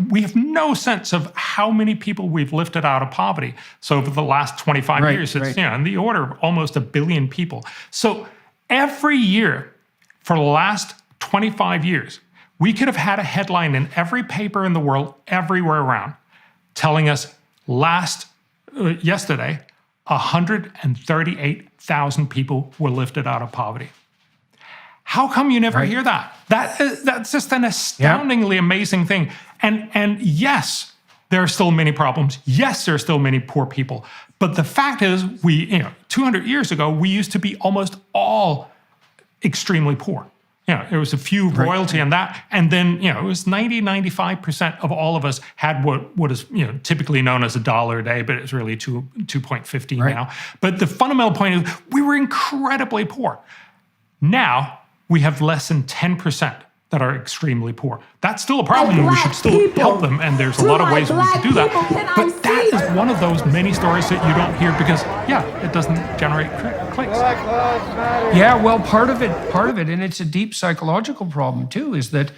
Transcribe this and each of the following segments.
We have no sense of how many people we've lifted out of poverty. So over the last 25 years, it's in the order of almost 1 billion people. So every year for the last 25 years, we could have had a headline in every paper in the world, everywhere around, telling us yesterday, 138,000 people were lifted out of poverty. How come you never hear that? That's just an astoundingly amazing thing. And yes, there are still many problems. Yes, there are still many poor people. But the fact is, 200 years ago, we used to be almost all extremely poor. There was a few royalty and that. And then, it was 95% of all of us had what is, typically known as $1 a day, but it's really 2.50 now. But the fundamental point is we were incredibly poor. Now, we have less than 10% that are extremely poor. That's still a problem. We should still help them, and there's a lot of ways we can do that. But that is one of those many stories that you don't hear because, it doesn't generate clicks. Yeah, well, part of it, and it's a deep psychological problem too, is that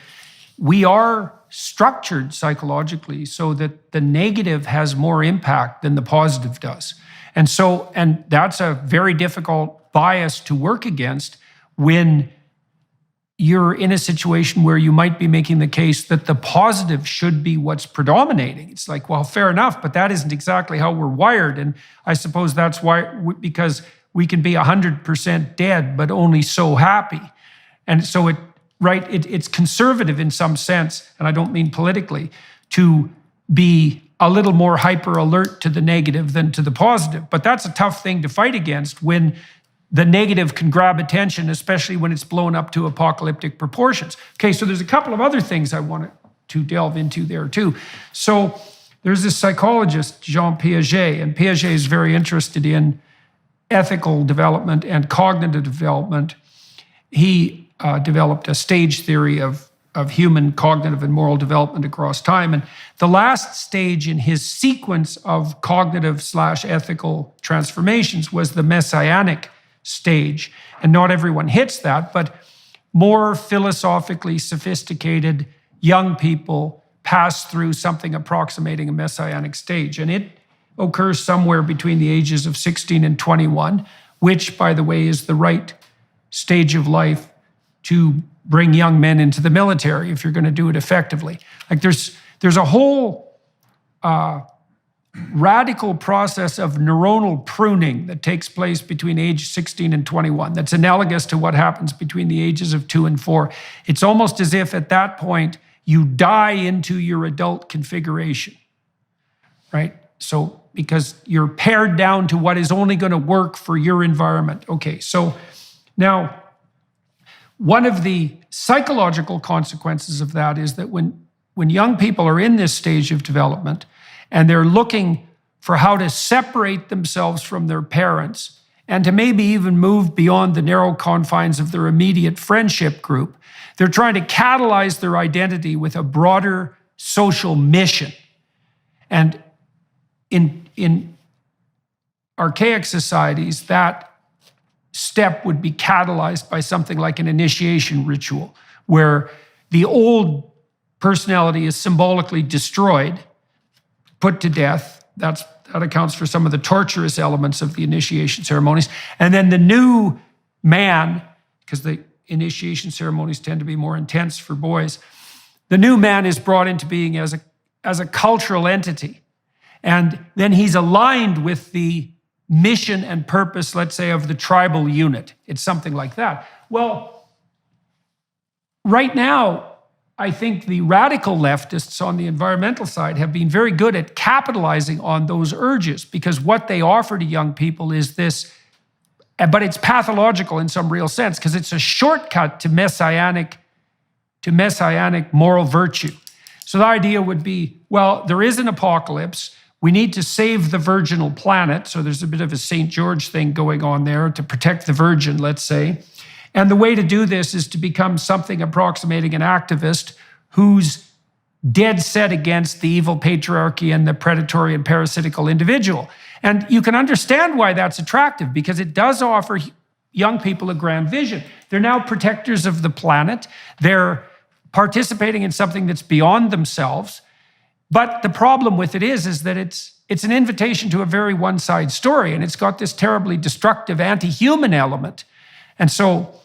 we are structured psychologically so that the negative has more impact than the positive does. And that's a very difficult bias to work against when you're in a situation where you might be making the case that the positive should be what's predominating. It's like, well, fair enough, but that isn't exactly how we're wired. And I suppose that's why, because we can be 100% dead, but only so happy. And so it's conservative in some sense, and I don't mean politically, to be a little more hyper alert to the negative than to the positive. But that's a tough thing to fight against when the negative can grab attention, especially when it's blown up to apocalyptic proportions. Okay, so there's a couple of other things I wanted to delve into there too. So there's this psychologist, Jean Piaget, and Piaget is very interested in ethical development and cognitive development. He developed a stage theory of human cognitive and moral development across time. And the last stage in his sequence of cognitive/ethical transformations was the messianic stage. And not everyone hits that, but more philosophically sophisticated young people pass through something approximating a messianic stage. And it occurs somewhere between the ages of 16 and 21, which, by the way, is the right stage of life to bring young men into the military if you're going to do it effectively. Like there's a whole radical process of neuronal pruning that takes place between age 16 and 21. That's analogous to what happens between the ages of 2 and 4. It's almost as if at that point you die into your adult configuration, right? So because you're pared down to what is only going to work for your environment. Okay, so now one of the psychological consequences of that is that when young people are in this stage of development and they're looking for how to separate themselves from their parents and to maybe even move beyond the narrow confines of their immediate friendship group, they're trying to catalyze their identity with a broader social mission. And in archaic societies, that step would be catalyzed by something like an initiation ritual, where the old personality is symbolically destroyed, put to death. That accounts for some of the torturous elements of the initiation ceremonies. And then the new man, because the initiation ceremonies tend to be more intense for boys, the new man is brought into being as a cultural entity. And then he's aligned with the mission and purpose, let's say, of the tribal unit. It's something like that. Well, right now, I think the radical leftists on the environmental side have been very good at capitalizing on those urges, because what they offer to young people is this, but it's pathological in some real sense, because it's a shortcut to messianic moral virtue. So the idea would be, well, there is an apocalypse. We need to save the virginal planet. So there's a bit of a St. George thing going on there to protect the virgin, let's say. And the way to do this is to become something approximating an activist who's dead set against the evil patriarchy and the predatory and parasitical individual. And you can understand why that's attractive, because it does offer young people a grand vision. They're now protectors of the planet. They're participating in something that's beyond themselves. But the problem with it is that it's an invitation to a very one-side story, and it's got this terribly destructive anti-human element. And so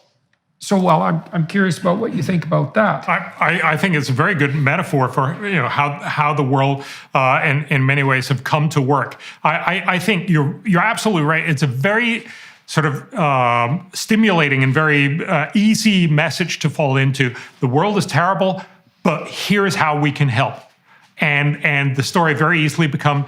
well, I'm curious about what you think about that. I think it's a very good metaphor for how the world in many ways have come to work. I think you're absolutely right. It's a very sort of stimulating and very easy message to fall into. The world is terrible, but here's how we can help. And the story very easily become,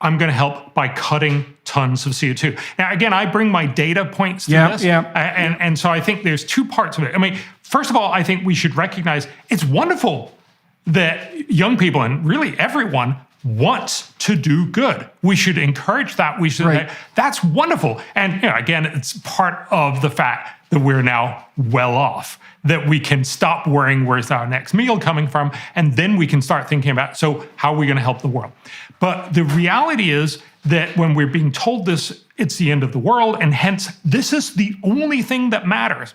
I'm going to help by cutting tons of CO2. Now, again, I bring my data points to this. And so I think there's two parts of it. I mean, first of all, I think we should recognize it's wonderful that young people and really everyone wants to do good. We should encourage that. We should. That's wonderful. And again, it's part of the fact that we're now well off, that we can stop worrying where's our next meal coming from, and then we can start thinking about, so how are we going to help the world? But the reality is that when we're being told this, it's the end of the world, and hence this is the only thing that matters,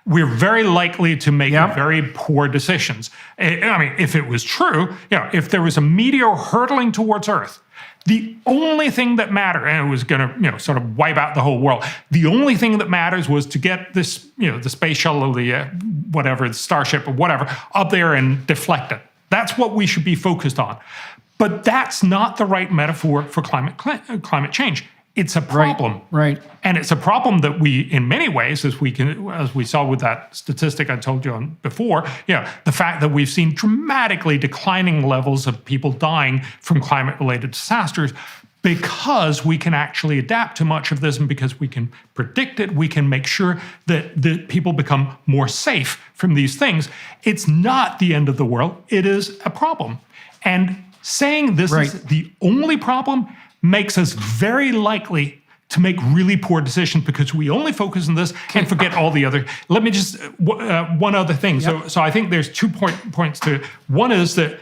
we're very likely to make very poor decisions. I mean, if it was true, if there was a meteor hurtling towards Earth, the only thing that mattered, and it was going to, sort of wipe out the whole world. The only thing that matters was to get this, the space shuttle or the whatever, the Starship or whatever, up there and deflect it. That's what we should be focused on. But that's not the right metaphor for climate change. It's a problem, right? And it's a problem that we, in many ways, as we saw with that statistic I told you on before, the fact that we've seen dramatically declining levels of people dying from climate-related disasters, because we can actually adapt to much of this, and because we can predict it, we can make sure that the people become more safe from these things. It's not the end of the world. It is a problem, and saying this is the only problem makes us very likely to make really poor decisions, because we only focus on this and forget all the other. Let me just, one other thing. So I think there's 2 points to it. One is that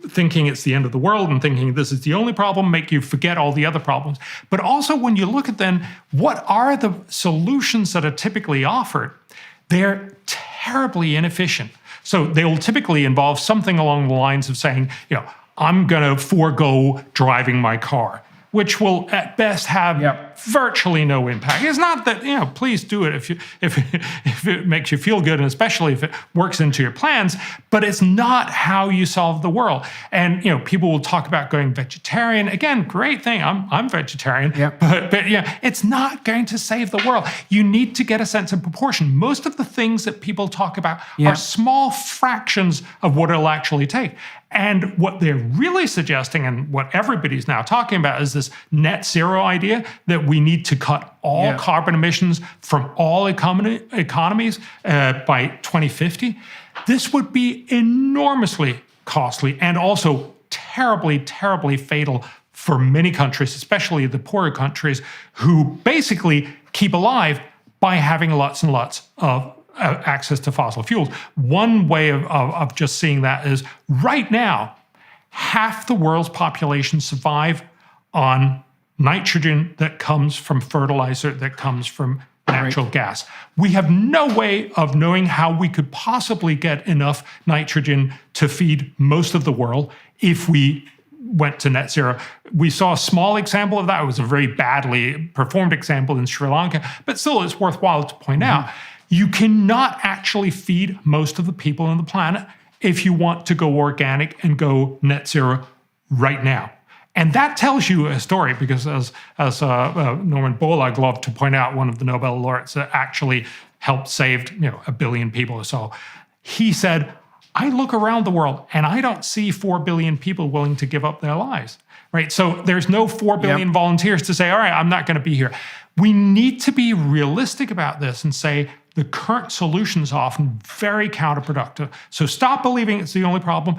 thinking it's the end of the world and thinking this is the only problem make you forget all the other problems. But also when you look at then, what are the solutions that are typically offered? They're terribly inefficient. So they will typically involve something along the lines of saying, I'm going to forego driving my car, which will at best have virtually no impact. It's not that, please do it if it makes you feel good, and especially if it works into your plans, but it's not how you solve the world. And, people will talk about going vegetarian. Again, great thing. I'm vegetarian, but it's not going to save the world. You need to get a sense of proportion. Most of the things that people talk about are small fractions of what it'll actually take. And what they're really suggesting, and what everybody's now talking about, is this net zero idea that we need to cut all carbon emissions from all economies by 2050. This would be enormously costly and also terribly, terribly fatal for many countries, especially the poorer countries, who basically keep alive by having lots and lots of access to fossil fuels. One way of just seeing that is right now, half the world's population survive on nitrogen that comes from fertilizer, that comes from natural gas. We have no way of knowing how we could possibly get enough nitrogen to feed most of the world if we went to net zero. We saw a small example of that. It was a very badly performed example in Sri Lanka, but still it's worthwhile to point out. You cannot actually feed most of the people on the planet if you want to go organic and go net zero right now. And that tells you a story, because as Norman Borlaug loved to point out, one of the Nobel laureates that actually helped save 1 billion people or so, he said, I look around the world and I don't see 4 billion people willing to give up their lives. Right? So there's no 4 billion volunteers to say, all right, I'm not going to be here. We need to be realistic about this and say the current solution is often very counterproductive. So stop believing it's the only problem.